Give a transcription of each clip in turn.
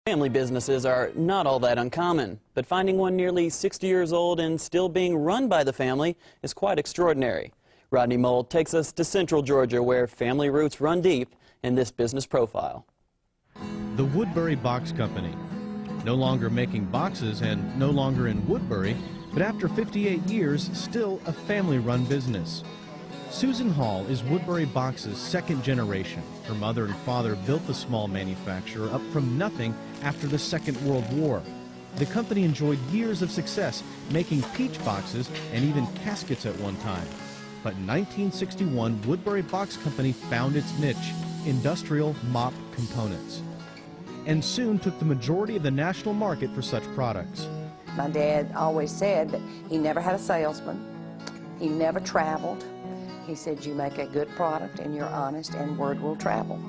Family businesses are not all that uncommon, but finding one nearly 60 years old and still being run by the family is quite extraordinary. Rodney Mull takes us to Central Georgia, where family roots run deep in this business profile. The Woodbury Box Company. No longer making boxes and no longer in Woodbury, but after 58 years, still a family-run business. Susan Hall is Woodbury Box's second generation. Her mother and father built the small manufacturer up from nothing after the Second World War. The company enjoyed years of success, making peach boxes and even caskets at one time. But in 1961, Woodbury Box Company found its niche, industrial mop components, and soon took the majority of the national market for such products. My dad always said that he never had a salesman, he never traveled. He said, you make a good product and you're honest and word will travel.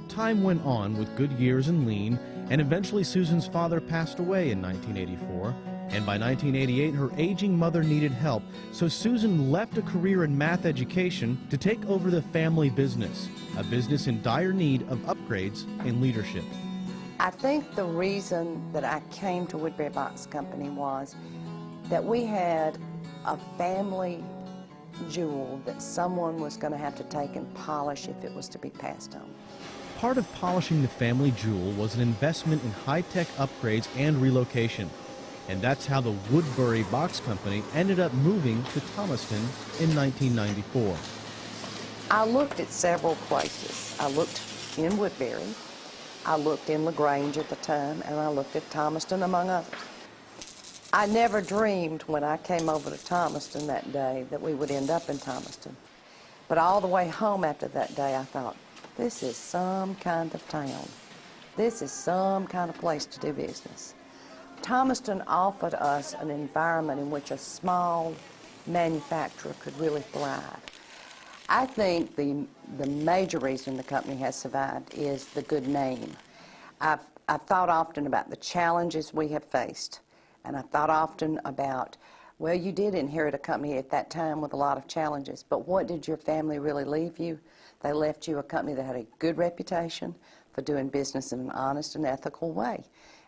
Time went on with Goodyears and Lean, and eventually Susan's father passed away in 1984. And by 1988, her aging mother needed help, so Susan left a career in math education to take over the family business, a business in dire need of upgrades in leadership. I think the reason that I came to Woodbury Box Company was that we had a family jewel that someone was going to have to take and polish if it was to be passed on. Part of polishing the family jewel was an investment in high-tech upgrades and relocation. And that's how the Woodbury Box Company ended up moving to Thomaston in 1994. I looked at several places. I looked in Woodbury, I looked in LaGrange at the time, and I looked at Thomaston, among others. I never dreamed when I came over to Thomaston that day that we would end up in Thomaston. But all the way home after that day, I thought, this is some kind of town. This is some kind of place to do business. Thomaston offered us an environment in which a small manufacturer could really thrive. I think the major reason the company has survived is the good name. I've thought often about the challenges we have faced, and I thought often about, well, you did inherit a company at that time with a lot of challenges, but what did your family really leave you? They left you a company that had a good reputation for doing business in an honest and ethical way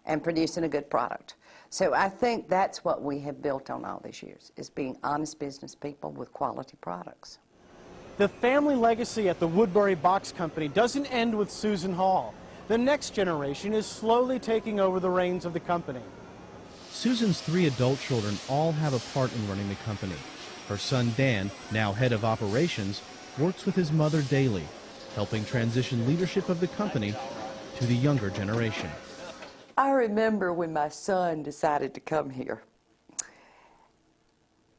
and producing a good product. So I think that's what we have built on all these years, is being honest business people with quality products. The family legacy at the Woodbury Box Company doesn't end with Susan Hall. The next generation is slowly taking over the reins of the company. Susan's 3 adult children all have a part in running the company. Her son Dan, now head of operations, works with his mother daily, helping transition leadership of the company to the younger generation. I remember when my son decided to come here.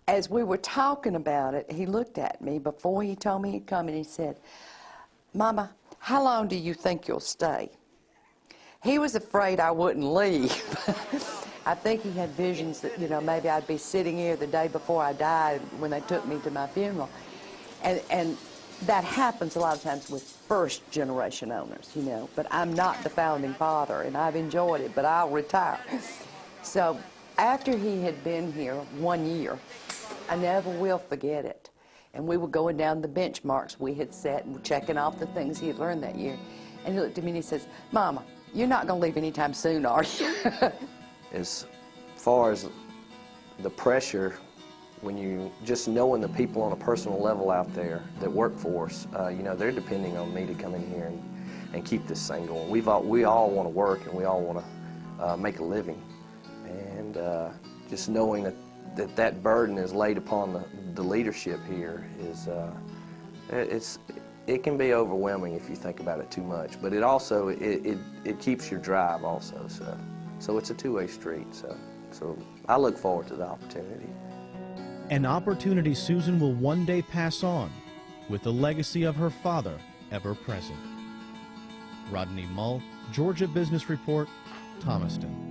As we were talking about it, he looked at me before he told me he'd come and he said, Mama, how long do you think you'll stay? He was afraid I wouldn't leave. I think he had visions that, you know, maybe I'd be sitting here the day before I died when they took me to my funeral. And that happens a lot of times with first-generation owners, you know. But I'm not the founding father, and I've enjoyed it, but I'll retire. So after he had been here 1 year, I never will forget it. And we were going down the benchmarks we had set and checking off the things he had learned that year. And he looked at me and he says, Mama, you're not going to leave anytime soon, are you? As far as the pressure, when you just knowing the people on a personal level out there that work for us, you know, they're depending on me to come in here and keep this thing going. We all want to work and we all want to make a living. And just knowing that burden is laid upon the leadership here is, it can be overwhelming if you think about it too much. But it also, it keeps your drive also. So it's a two-way street. So I look forward to the opportunity. An opportunity Susan will one day pass on, with the legacy of her father ever present. Rodney Mull, Georgia Business Report, Thomaston.